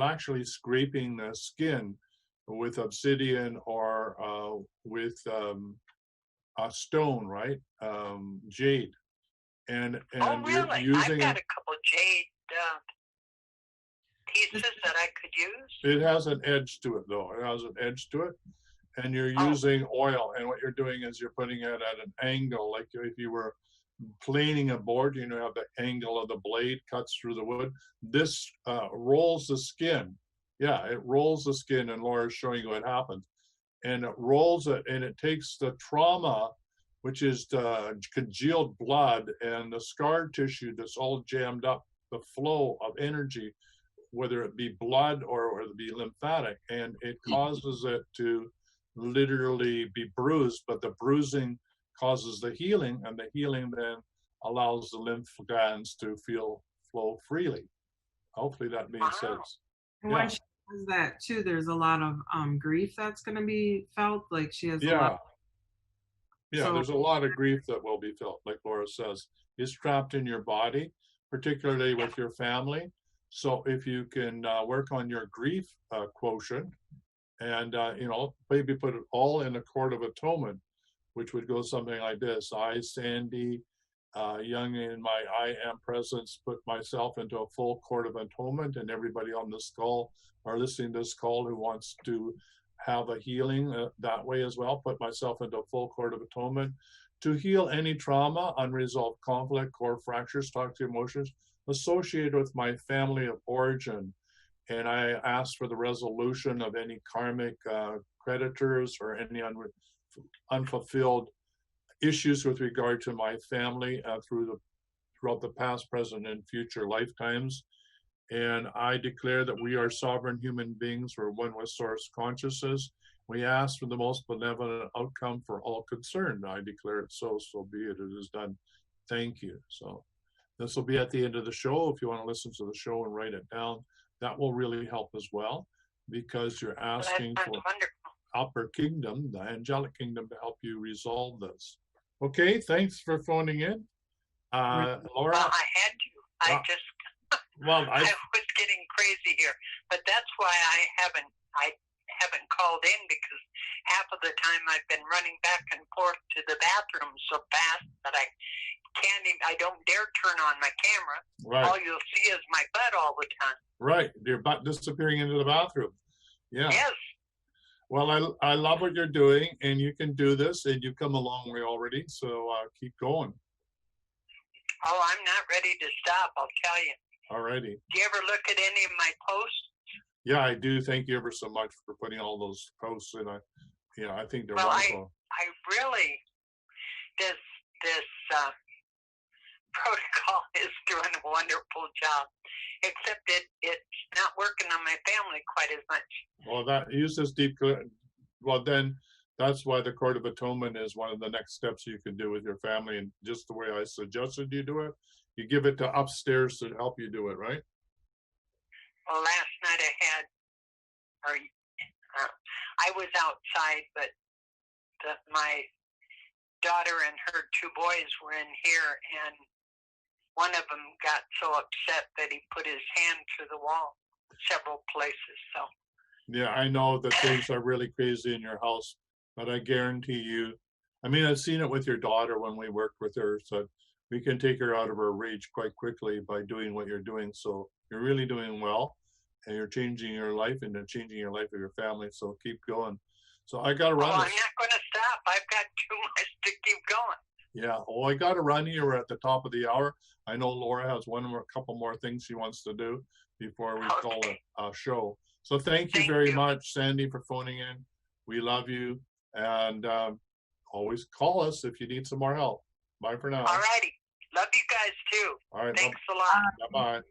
actually scraping the skin with obsidian or with a stone, right? Jade. And oh, really? you're using I've got a couple jade pieces that I could use. It has an edge to it, though. It has an edge to it. And you're using oil. And what you're doing is you're putting it at an angle, like if you were planing a board, you have the angle of the blade cuts through the wood. This rolls the skin. Yeah, it rolls the skin, and Laura's showing you what happens. And it rolls it, and it takes the trauma, which is the congealed blood and the scar tissue that's all jammed up, the flow of energy, whether it be blood or whether it be lymphatic, and it causes it to literally be bruised, but the bruising causes the healing, and the healing then allows the lymph glands to flow freely. Hopefully that makes sense. And when she does that too, there's a lot of grief that's going to be felt. Like she has there's a lot of grief that will be felt, like Laura says. It's trapped in your body, particularly with your family. So if you can work on your grief quotient and, maybe put it all in a court of atonement, which would go something like this. I, Sandy, young in my I am presence, put myself into a full court of atonement, and everybody on this call or listening to this call who wants to have a healing that way as well, put myself into a full court of atonement to heal any trauma, unresolved conflict, core fractures, toxic emotions associated with my family of origin. And I ask for the resolution of any karmic creditors or any unfulfilled issues with regard to my family throughout the past, present, and future lifetimes. And I declare that we are sovereign human beings. We're one with source consciousness. We ask for the most benevolent outcome for all concerned. I declare it so be it. It is done. Thank you. So this will be at the end of the show. If you want to listen to the show and write it down, that will really help as well, because you're asking for upper kingdom, the angelic kingdom, to help you resolve this. Okay, thanks for phoning in. Laura? Well, I had to. I was getting crazy here, but that's why I haven't called in, because half of the time I've been running back and forth to the bathroom so fast that I don't dare turn on my camera. Right. All you'll see is my butt all the time. Right, your butt disappearing into the bathroom. Yeah. Yes. Well, I love what you're doing, and you can do this, and you've come a long way already, so keep going. Oh, I'm not ready to stop, I'll tell you. All righty. Do you ever look at any of my posts? Yeah, I do. Thank you ever so much for putting all those posts in. I think they're wonderful. I really, this protocol is doing a wonderful job, except it's not working on my family quite as much. Well, use this deep. Well, then that's why the Court of Atonement is one of the next steps you can do with your family, and just the way I suggested you do it. You give it to upstairs to help you do it, right? Well, last night I was outside, but my daughter and her two boys were in here, and one of them got so upset that he put his hand through the wall several places. So. Yeah, I know that things are really crazy in your house, but I guarantee you, I've seen it with your daughter when we worked with her, so we can take her out of her rage quite quickly by doing what you're doing. So you're really doing well, and you're changing your life, and you're changing your life of your family. So keep going. So I got to run. Oh, I'm not going to stop. I've got too much to keep going. Yeah. Oh, I got to run here. We're at the top of the hour. I know Laura has a couple more things she wants to do before we call it a show. So thank you very much, Sandy, for phoning in. We love you, and always call us if you need some more help. Bye for now. All righty. Love you guys too. All right. Thanks a lot. Bye-bye.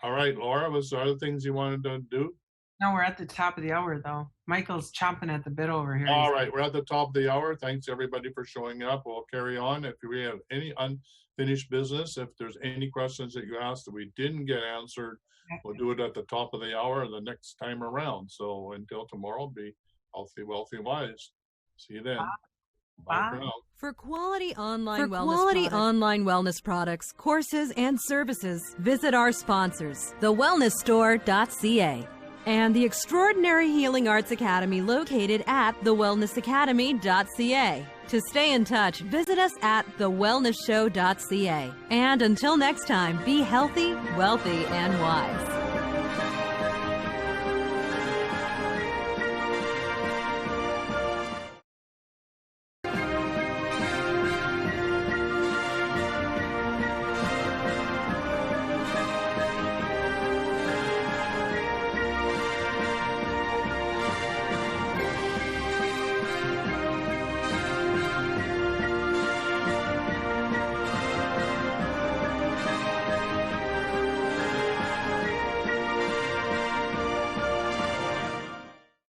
All right, Laura, was there other things you wanted to do? No, we're at the top of the hour, though. Michael's chomping at the bit over here. All right, we're at the top of the hour. Thanks, everybody, for showing up. We'll carry on. If we have any unfinished business, if there's any questions that you asked that we didn't get answered, we'll do it at the top of the hour the next time around. So until tomorrow, be healthy, wealthy, wise. See you then. Bye for now. For quality online wellness products, courses, and services, visit our sponsors, thewellnessstore.ca and the Extraordinary Healing Arts Academy located at thewellnessacademy.ca. To stay in touch, visit us at thewellnessshow.ca. And until next time, be healthy, wealthy, and wise.